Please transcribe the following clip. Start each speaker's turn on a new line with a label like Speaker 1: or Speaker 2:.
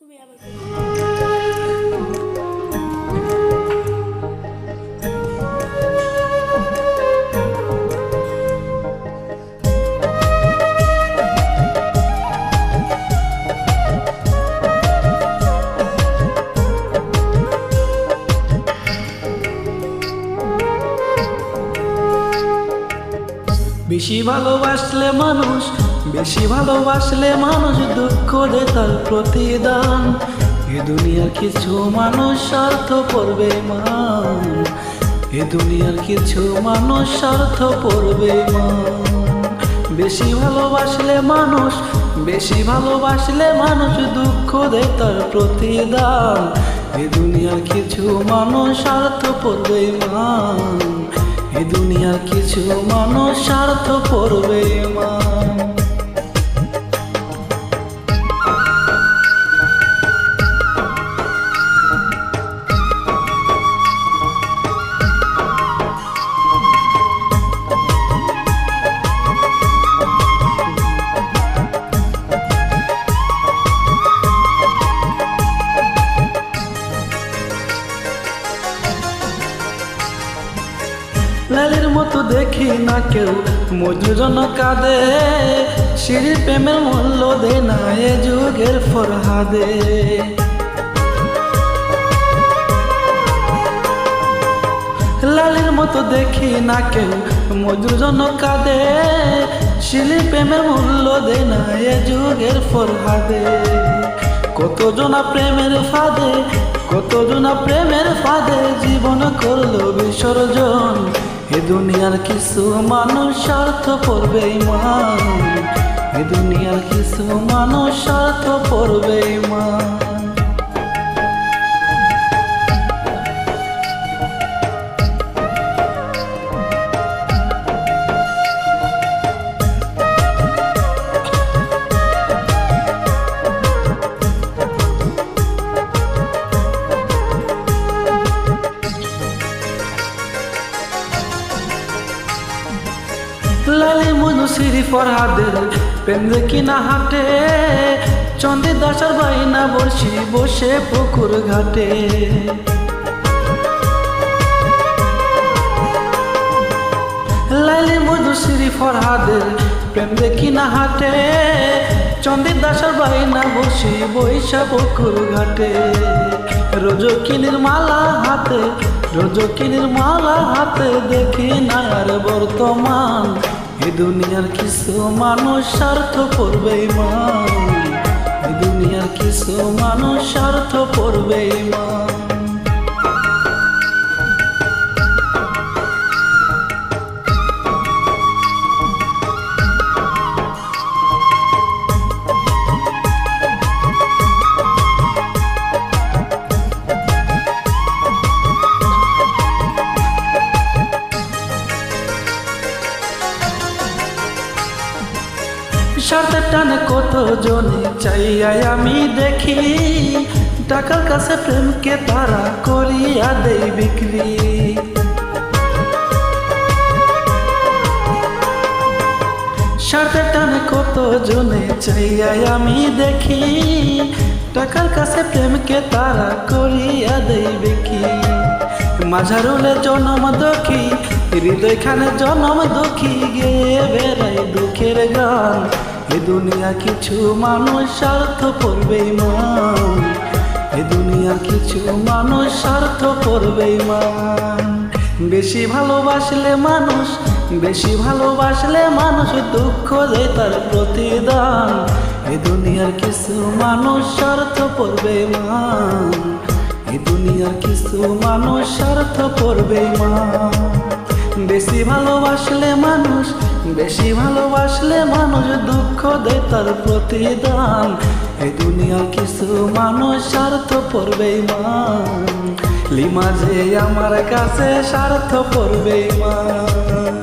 Speaker 1: তুমি আবার
Speaker 2: বেশি ভালোবাসলে মানুষ দুঃখ দেয় তার প্রতিদান। এ দুনিয়ার কিছু মানুষ স্বার্থপর বেঈমান, এ দুনিয়ার কিছু মানুষ স্বার্থপর বেঈমান। বেশি ভালোবাসলে মানুষ দুঃখ দেয় তার প্রতিদান। এ দুনিয়ার কিছু মানুষ স্বার্থপর বেঈমান, এ দুনিয়ার কিছু মানুষ স্বার্থপর বেঈমান। লালের মতো দেখি না কেউ মজুরন কাঁদে, সিঁড়ির প্রেমের মূল্য দে না এ যুগের ফরহাদে। লালের মতো দেখি না কেউ মজুরন কাঁদে, সিঁড়ির প্রেমের মূল্য দে না এ যুগের ফরহাদে। কতজনা প্রেমের ফাঁদে জীবন করলো বিসর্জন। এ দুনিয়ার কিছু মানুষ স্বার্থপর বেঈমান, এ দুনিয়ার কিছু মানুষ স্বার্থপর বেঈমান। লালি মধু সিঁড়ি ফরহাদের প্রেম দেখি না হাটে, চন্দ্রের দাসার বাইনা বসি বসে পুকুর ঘাটে। লালি মধু সিঁড়ি ফরহাদের প্রেম দেখি না হাটে, চন্দ্রের দাসার বাইনা বসি বৈশা পুকুর ঘাটে। রজকিনীর মালা হাতে দেখি না আর বর্তমান। এ দুনিয়ার কিছু মানুষ স্বার্থপর বেঈমান, এ দুনিয়ার কিছু মানুষ স্বার্থপর বেঈমান। স্বার্থের টানে কত জনে চাইয়াই আমি দেখি, টাকার কাছে প্রেমকে তারা করিয়া দেয় বিক্রি। স্বার্থের টানে কত জনে চাইয়াই আমি দেখি, টাকার কাছে প্রেমকে তারা করিয়া দেয় বিক্রি। মাঝারুলে জনম দুঃখী, হৃদয়খানে জনম দুঃখী, গেয়ে বেড়াই দুঃখের গান। এ দুনিয়া কিছু মানুষ স্বার্থপর বেঈমান, এ দুনিয়ার কিছু মানুষ স্বার্থপর বেঈমান। বেশি ভালোবাসলে মানুষ দুঃখ দেয় তার প্রতিদান। এ দুনিয়ার কিছু মানুষ স্বার্থপর বেঈমান, এ দুনিয়ার কিছু মানুষ স্বার্থপর বেঈমান। বেশি ভালোবাসলে মানুষ দুঃখ দেয় তার প্রতিদান। এ দুনিয়ার কিছু মানুষ স্বার্থপর বেঈমান। লিমা যে আমার কাছে স্বার্থপর বেঈমান।